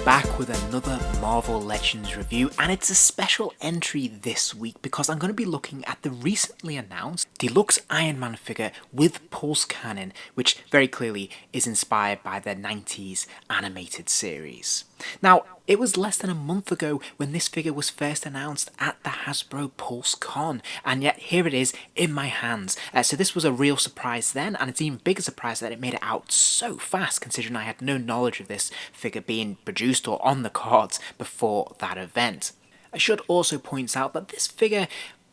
back with another Marvel Legends review, and it's a special entry this week because I'm going to be looking at the recently announced deluxe Iron Man figure with pulse cannon, which very clearly is inspired by the 90s animated series. Now, it was less than a month ago when this figure was first announced at the Hasbro Pulse Con, and yet here it is in my hands. So this was a real surprise then, and it's an even bigger surprise that it made it out so fast, considering I had no knowledge of this figure being produced or on the cards before that event. I should also point out that this figure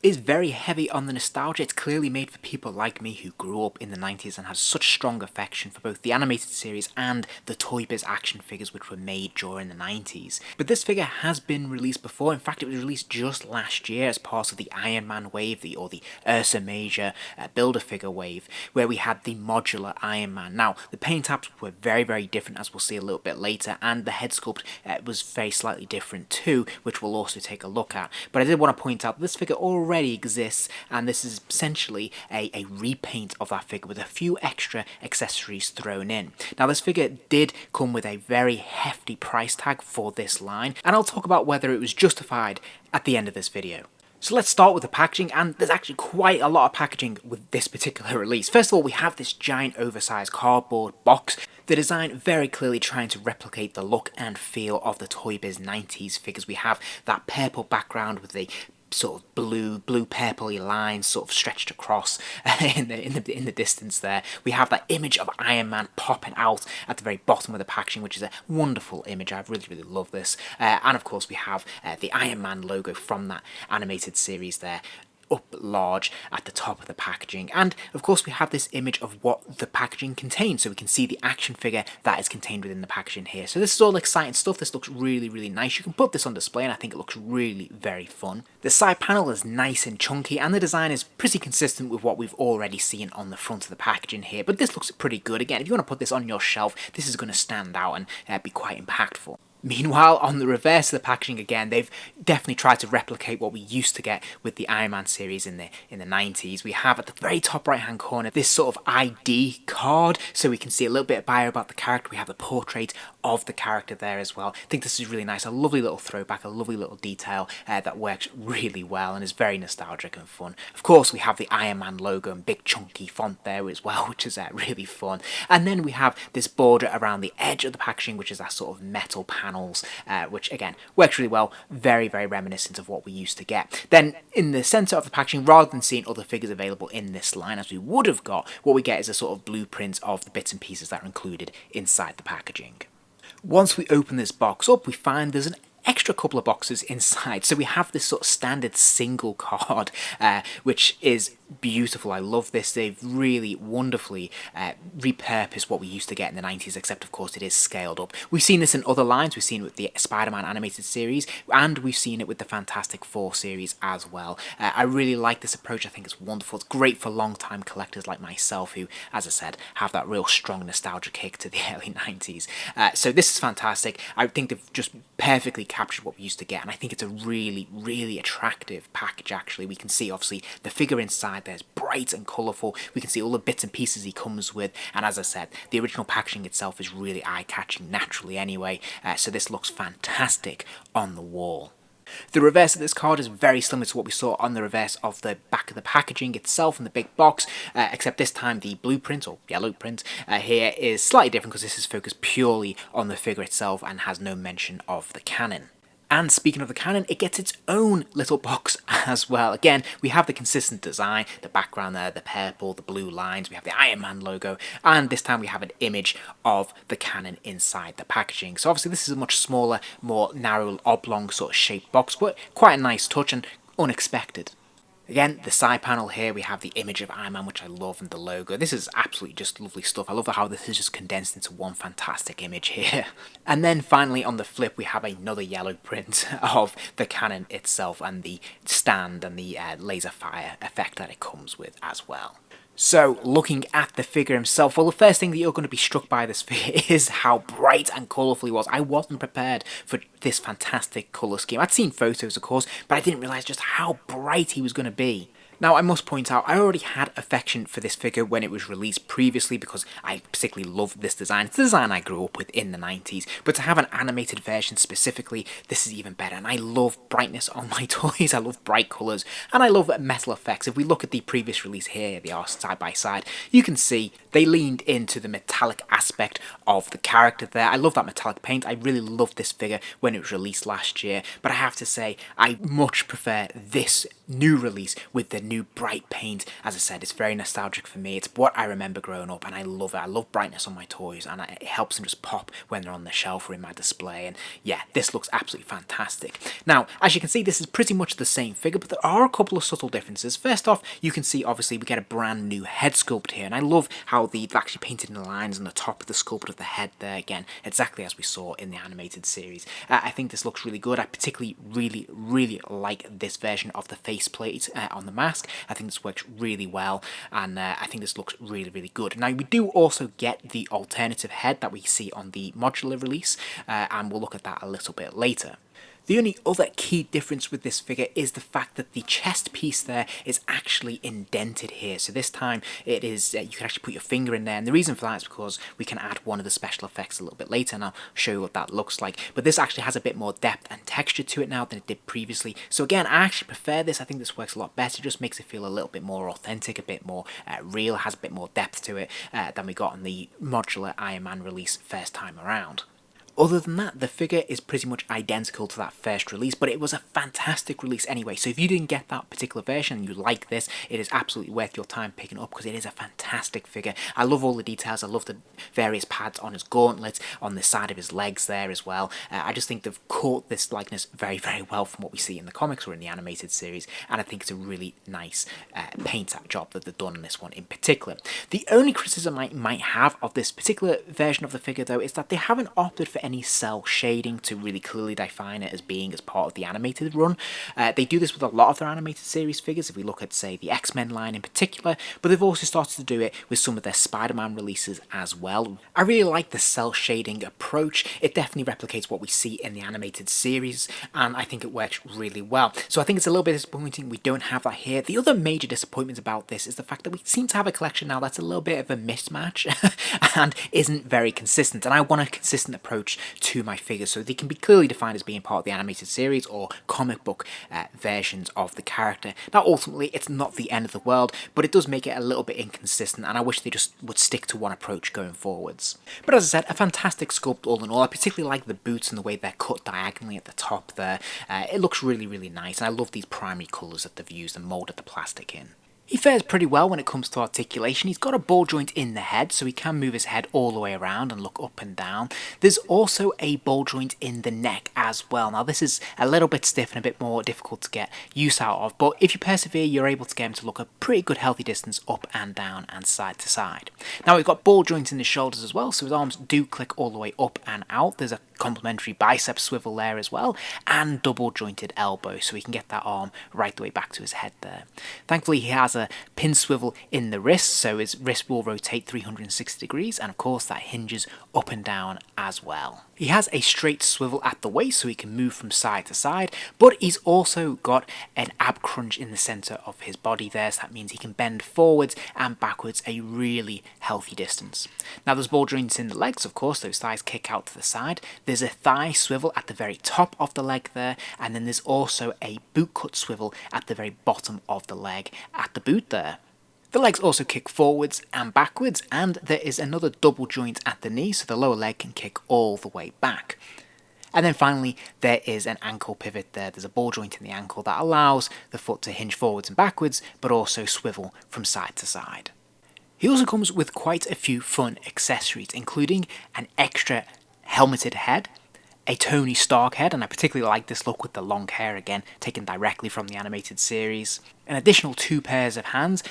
is very heavy on the nostalgia. It's clearly made for people like me who grew up in the 90s and has such strong affection for both the animated series and the ToyBiz action figures which were made during the 90s. But this figure has been released before. In fact, it was released just last year as part of the Iron Man wave, or the Ursa Major Build-A-Figure wave, where we had the modular Iron Man. Now, the paint apps were very, very different, as we'll see a little bit later, and the head sculpt was very slightly different too, which we'll also take a look at. But I did want to point out that this figure already exists, and this is essentially a repaint of that figure with a few extra accessories thrown in. Now, this figure did come with a very hefty price tag for this line, and I'll talk about whether it was justified at the end of this video. So let's start with the packaging, and there's actually quite a lot of packaging with this particular release. First of all, we have this giant oversized cardboard box. The design very clearly trying to replicate the look and feel of the ToyBiz 90s figures. We have that purple background with the sort of blue purpley lines sort of stretched across in the distance there. We have that image of Iron Man popping out at the very bottom of the packaging, which is a wonderful image. I really love this. And of course we have the Iron Man logo from that animated series there, up large at the top of the packaging. And of course we have this image of what the packaging contains, so we can see the action figure that is contained within the packaging here. So this is all exciting stuff. This looks really nice. You can put this on display and I think it looks really very fun. The side panel is nice and chunky, and the design is pretty consistent with what we've already seen on the front of the packaging here, but this looks pretty good. Again, if you want to put this on your shelf, this is going to stand out and be quite impactful. Meanwhile, on the reverse of the packaging, again, they've definitely tried to replicate what we used to get with the Iron Man series in the 90s. We have at the very top right hand corner this sort of ID card, so we can see a little bit of bio about the character. We have the portrait of the character there as well. I think this is really nice, a lovely little throwback, a lovely little detail that works really well and is very nostalgic and fun. Of course, we have the Iron Man logo and big chunky font there as well, which is really fun. And then we have this border around the edge of the packaging, which is that sort of metal panel, which again works really well, very reminiscent of what we used to get. Then in the centre of the packaging, rather than seeing other figures available in this line as we would have got, what we get is a sort of blueprint of the bits and pieces that are included inside the packaging. Once we open this box up, we find there's an extra couple of boxes inside. So we have this sort of standard single card, which is beautiful. I love this. They've really wonderfully repurposed what we used to get in the 90s, except of course it is scaled up. We've seen this in other lines. We've seen it with the Spider-Man animated series, and we've seen it with the Fantastic Four series as well. I really like this approach. I think it's wonderful. It's great for long-time collectors like myself who, as I said, have that real strong nostalgia kick to the early 90s. So this is fantastic. I think they've just perfectly captured what we used to get, and I think it's a really attractive package. Actually, we can see obviously the figure inside there is bright and colourful. We can see all the bits and pieces he comes with, and as I said, the original packaging itself is really eye-catching naturally anyway, so this looks fantastic on the wall. The reverse of this card is very similar to what we saw on the reverse of the back of the packaging itself in the big box, except this time the blueprint, or yellow print, here is slightly different because this is focused purely on the figure itself and has no mention of the cannon. And speaking of the cannon, it gets its own little box as well. Again, we have the consistent design, the background there, the purple, the blue lines, we have the Iron Man logo, and this time we have an image of the cannon inside the packaging. So obviously this is a much smaller, more narrow, oblong sort of shaped box, but quite a nice touch and unexpected. Again, the side panel here, we have the image of Iron Man, which I love, and the logo. This is absolutely just lovely stuff. I love how this is just condensed into one fantastic image here. And then finally on the flip, we have another yellow print of the cannon itself and the stand and the laser fire effect that it comes with as well. So, looking at the figure himself, well, the first thing that you're going to be struck by this figure is how bright and colourful he was. I wasn't prepared for this fantastic colour scheme. I'd seen photos, of course, but I didn't realise just how bright he was going to be. Now, I must point out, I already had affection for this figure when it was released previously because I particularly love this design. It's the design I grew up with in the 90s, but to have an animated version specifically, this is even better. And I love brightness on my toys, I love bright colours, and I love metal effects. If we look at the previous release here, they are side by side, you can see they leaned into the metallic aspect of the character there. I love that metallic paint. I really loved this figure when it was released last year, but I have to say, I much prefer this new release with the new bright paint. As I said, it's very nostalgic for me. It's what I remember growing up, and I love it. I love brightness on my toys, and it helps them just pop when they're on the shelf or in my display. And yeah, this looks absolutely fantastic. Now, as you can see, this is pretty much the same figure, but there are a couple of subtle differences. First off, you can see obviously we get a brand new head sculpt here, and I love how they've actually painted in the lines on the top of the sculpt of the head there again, exactly as we saw in the animated series. I think this looks really good. I particularly really like this version of the faceplate on the mask. I think this works really well, and I think this looks really good. Now, we do also get the alternative head that we see on the modular release, and we'll look at that a little bit later. The only other key difference with this figure is the fact that the chest piece there is actually indented here. So this time it is, you can actually put your finger in there, and the reason for that is because we can add one of the special effects a little bit later, and I'll show you what that looks like. But this actually has a bit more depth and texture to it now than it did previously. So again, I actually prefer this. I think this works a lot better. It just makes it feel a little bit more authentic, a bit more real, has a bit more depth to it than we got on the modular Iron Man release first time around. Other than that, the figure is pretty much identical to that first release, but it was a fantastic release anyway. So if you didn't get that particular version and you like this, it is absolutely worth your time picking up because it is a fantastic figure. I love all the details. I love the various pads on his gauntlets, on the side of his legs there as well. I just think they've caught this likeness very well from what we see in the comics or in the animated series, and I think it's a really nice paint job that they've done on this one in particular. The only criticism I might have of this particular version of the figure, though, is that they haven't opted for any cell shading to really clearly define it as being as part of the animated run. They do this with a lot of their animated series figures, if we look at, say, the X-Men line in particular, but they've also started to do it with some of their Spider-Man releases as well. I really like the cell shading approach. It definitely replicates what we see in the animated series, and I think it works really well. So I think it's a little bit disappointing we don't have that here. The other major disappointment about this is the fact that we seem to have a collection now that's a little bit of a mismatch and isn't very consistent, and I want a consistent approach to my figures so they can be clearly defined as being part of the animated series or comic book versions of the character. Now, ultimately, it's not the end of the world, but it does make it a little bit inconsistent, and I wish they just would stick to one approach going forwards. But as I said, a fantastic sculpt all in all. I particularly like the boots and the way they're cut diagonally at the top there. It looks really nice, and I love these primary colours that they've used and moulded the plastic in. He fares pretty well when it comes to articulation. He's got a ball joint in the head, so he can move his head all the way around and look up and down. There's also a ball joint in the neck as well. Now, this is a little bit stiff and a bit more difficult to get use out of, but if you persevere, you're able to get him to look a pretty good healthy distance up and down and side to side. Now, we've got ball joints in his shoulders as well, so his arms do click all the way up and out. There's a complementary bicep swivel there as well, and double jointed elbow, so he can get that arm right the way back to his head there. Thankfully, he has a pin swivel in the wrist, so his wrist will rotate 360 degrees, and of course that hinges up and down as well. He has a straight swivel at the waist, so he can move from side to side, but he's also got an ab crunch in the centre of his body there, so that means he can bend forwards and backwards a really healthy distance. Now, there's ball joints in the legs, of course, those thighs kick out to the side. There's a thigh swivel at the very top of the leg there, and then there's also a boot cut swivel at the very bottom of the leg at the boot there. The legs also kick forwards and backwards, and there is another double joint at the knee, so the lower leg can kick all the way back. And then finally, there is an ankle pivot there. There's a ball joint in the ankle that allows the foot to hinge forwards and backwards, but also swivel from side to side. He also comes with quite a few fun accessories, including an extra helmeted head, a Tony Stark head, and I particularly like this look with the long hair again, taken directly from the animated series, an additional 2 pairs of hands,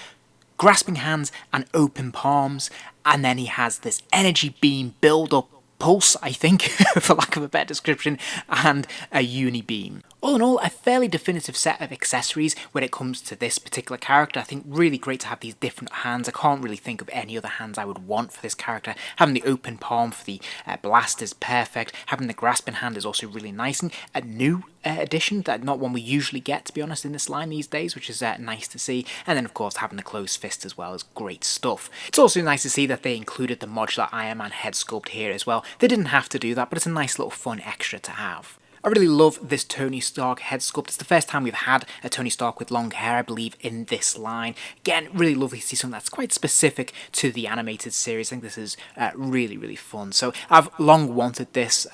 grasping hands and open palms, and then he has this energy beam build-up pulse, I think, for lack of a better description, and a uni beam. All in all, a fairly definitive set of accessories when it comes to this particular character. I think really great to have these different hands. I can't really think of any other hands I would want for this character. Having the open palm for the blast is perfect. Having the grasping hand is also really nice, and a new addition, that not one we usually get, to be honest, in this line these days, which is nice to see. And then of course having the closed fist as well is great stuff. It's also nice to see that they included the modular Iron Man head sculpt here as well. They didn't have to do that, but it's a nice little fun extra to have. I really love this Tony Stark head sculpt. It's the first time we've had a Tony Stark with long hair, I believe, in this line. Again, really lovely to see something that's quite specific to the animated series. I think this is really, really fun. So I've long wanted this,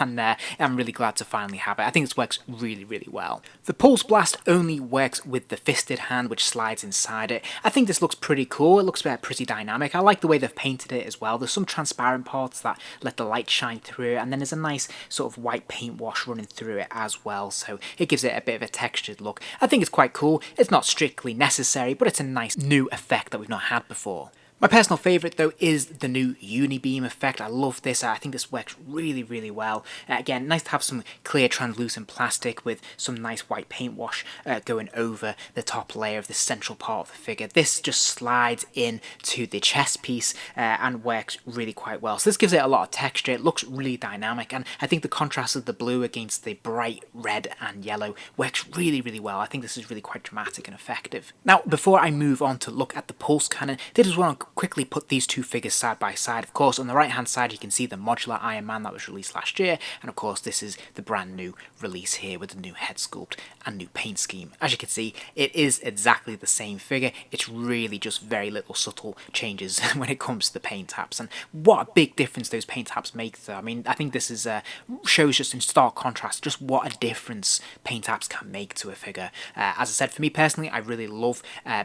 and I'm really glad to finally have it. I think this works really, really well. The Pulse Blast only works with the fisted hand, which slides inside it. I think this looks pretty cool. It looks pretty dynamic. I like the way they've painted it as well. There's some transparent parts that let the light shine through, and then there's a nice sort of white paint wash running through it as well, so it gives it a bit of a textured look. I think it's quite cool. It's not strictly necessary, but it's a nice new effect that we've not had before. My personal favourite though is the new Unibeam effect. I love this. I think this works really, really well. Again, nice to have some clear translucent plastic with some nice white paint wash going over the top layer of the central part of the figure. This just slides into the chest piece and works really quite well. So this gives it a lot of texture. It looks really dynamic, and I think the contrast of the blue against the bright red and yellow works really, really well. I think this is really quite dramatic and effective. Now, before I move on to look at the pulse cannon, I just want to quickly put these two figures side by side. Of course, on the right hand side you can see the modular Iron Man that was released last year, and of course this is the brand new release here with the new head sculpt and new paint scheme. As you can see, it is exactly the same figure. It's really just very little subtle changes when it comes to the paint taps, and what a big difference those paint taps make though. I mean, I think this is shows just in stark contrast just what a difference paint taps can make to a figure. As I said, for me personally, I really love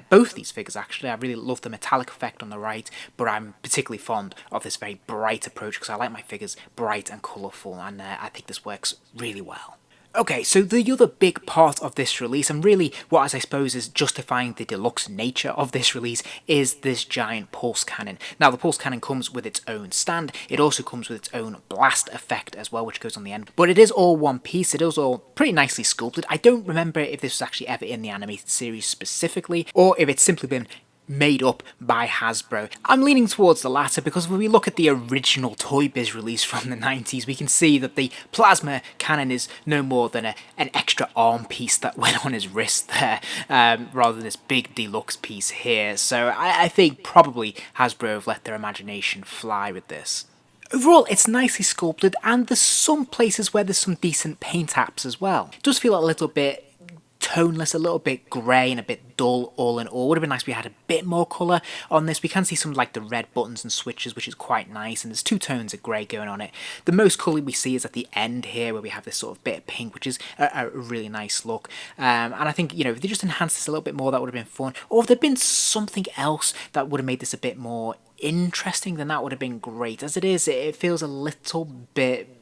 both these figures actually. I really love the metallic effect on the right, but I'm particularly fond of this very bright approach because I like my figures bright and colourful, and I think this works really well. Okay, so the other big part of this release, and really what I suppose is justifying the deluxe nature of this release, is this giant pulse cannon. Now, the pulse cannon comes with its own stand. It also comes with its own blast effect as well, which goes on the end. But it is all one piece. It is all pretty nicely sculpted. I don't remember if this was actually ever in the animated series specifically, or if it's simply been made up by Hasbro. I'm leaning towards the latter because when we look at the original ToyBiz release from the 90s, we can see that the plasma cannon is no more than an extra arm piece that went on his wrist there, rather than this big deluxe piece here. So I think probably Hasbro have let their imagination fly with this. Overall, it's nicely sculpted, and there's some places where there's some decent paint apps as well. It does feel a little bit toneless, a little bit grey and a bit dull all in all. Would have been nice if we had a bit more colour on this. We can see some like the red buttons and switches, which is quite nice, and there's two tones of grey going on it. The most colour we see is at the end here, where we have this sort of bit of pink, which is a really nice look. And I think, you know, if they just enhanced this a little bit more, that would have been fun. Or if there'd been something else that would have made this a bit more interesting, then that would have been great. As it is, it feels a little bit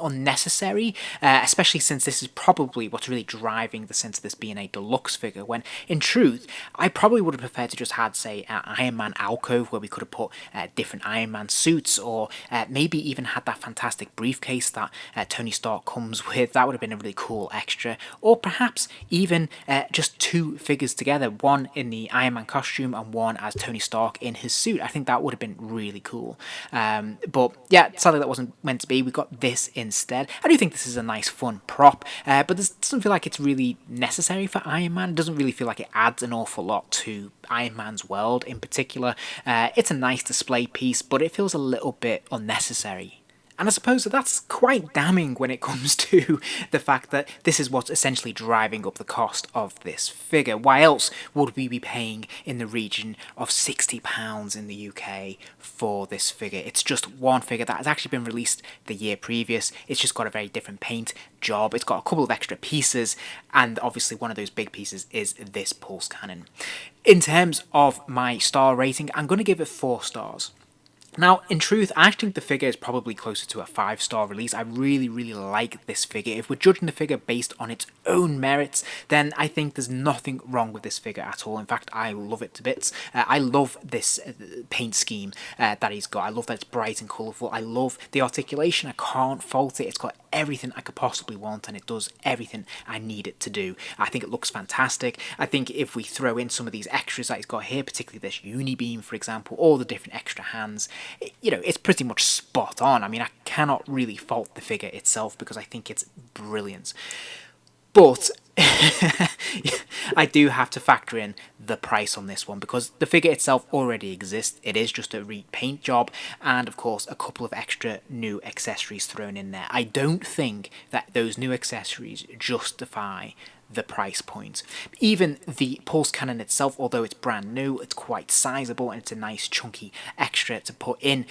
unnecessary, especially since this is probably what's really driving the sense of this being a deluxe figure, when in truth I probably would have preferred to just had, say, an Iron Man alcove where we could have put different Iron Man suits, or maybe even had that fantastic briefcase that Tony Stark comes with. That would have been a really cool extra. Or perhaps even just two figures together, one in the Iron Man costume and one as Tony Stark in his suit. I think that would have been really cool. But yeah, sadly that wasn't meant to be. We got this instead. I do think this is a nice fun prop, but this doesn't feel like it's really necessary for Iron Man. It doesn't really feel like it adds an awful lot to Iron Man's world in particular. It's a nice display piece, but it feels a little bit unnecessary. And I suppose that's quite damning when it comes to the fact that this is what's essentially driving up the cost of this figure. Why else would we be paying in the region of £60 in the UK for this figure? It's just one figure that has actually been released the year previous. It's just got a very different paint job. It's got a couple of extra pieces, and obviously one of those big pieces is this pulse cannon. In terms of my star rating, I'm going to give it 4 stars. Now, in truth, I actually think the figure is probably closer to a 5-star release. I really, really like this figure. If we're judging the figure based on its own merits, then I think there's nothing wrong with this figure at all. In fact, I love it to bits. I love this paint scheme that he's got. I love that it's bright and colourful. I love the articulation. I can't fault it. It's got everything I could possibly want, and it does everything I need it to do. I think it looks fantastic. I think if we throw in some of these extras that he's got here, particularly this uni-beam, for example, all the different extra hands, you know, it's pretty much spot on. I mean, I cannot really fault the figure itself because I think it's brilliant. But I do have to factor in the price on this one because the figure itself already exists. It is just a repaint job and, of course, a couple of extra new accessories thrown in there. I don't think that those new accessories justify the price point. Even the pulse cannon itself, although it's brand new, it's quite sizable and it's a nice chunky extra to put in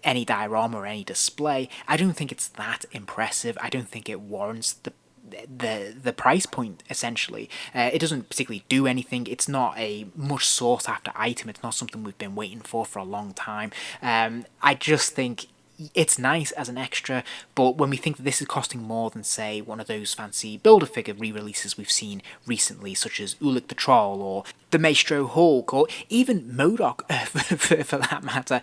any diorama or any display. I don't think it's that impressive. I don't think it warrants the price point. Essentially, it doesn't particularly do anything. It's not a much sought after item. It's not something we've been waiting for a long time. I just think it's nice as an extra, but when we think that this is costing more than, say, one of those fancy Build-A-Figure re-releases we've seen recently, such as Ulik the Troll or the Maestro Hulk or even MODOK for that matter,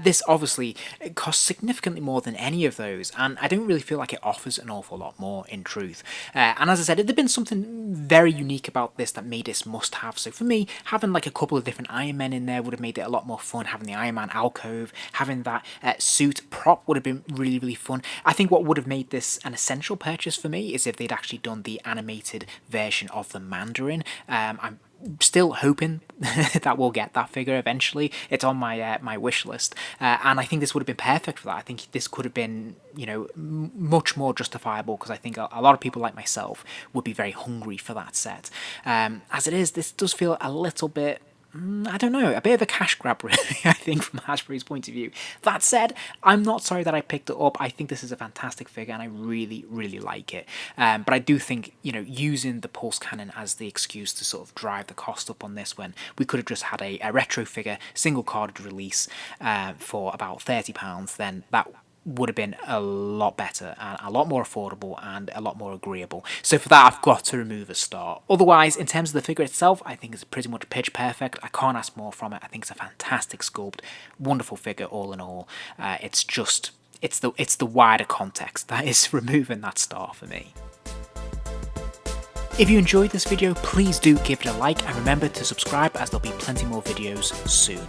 this obviously costs significantly more than any of those, and I don't really feel like it offers an awful lot more in truth. And as I said, there'd been something very unique about this that made this must-have. So for me, having like a couple of different Iron Men in there would have made it a lot more fun. Having the Iron Man alcove, having that suit prop would have been really, really fun. I think what would have made this an essential purchase for me is if they'd actually done the animated version of the Mandarin. I'm still hoping that we'll get that figure eventually. It's on my my wish list, and I think this would have been perfect for that. I think this could have been, you know, much more justifiable because I think a lot of people like myself would be very hungry for that set. As it is, this does feel a little bit, I don't know, a bit of a cash grab, really, I think, from Hasbro's point of view. That said, I'm not sorry that I picked it up. I think this is a fantastic figure, and I really, really like it. But I do think, you know, using the pulse cannon as the excuse to sort of drive the cost up on this, when we could have just had a retro figure, single-carded release for about £30, then that would have been a lot better and a lot more affordable and a lot more agreeable. So for that, I've got to remove a star. Otherwise, in terms of the figure itself, I think it's pretty much pitch perfect. I can't ask more from it. I think it's a fantastic sculpt, wonderful figure all in all. It's just, it's the wider context that is removing that star for me. If you enjoyed this video, please do give it a like and remember to subscribe, as there'll be plenty more videos soon.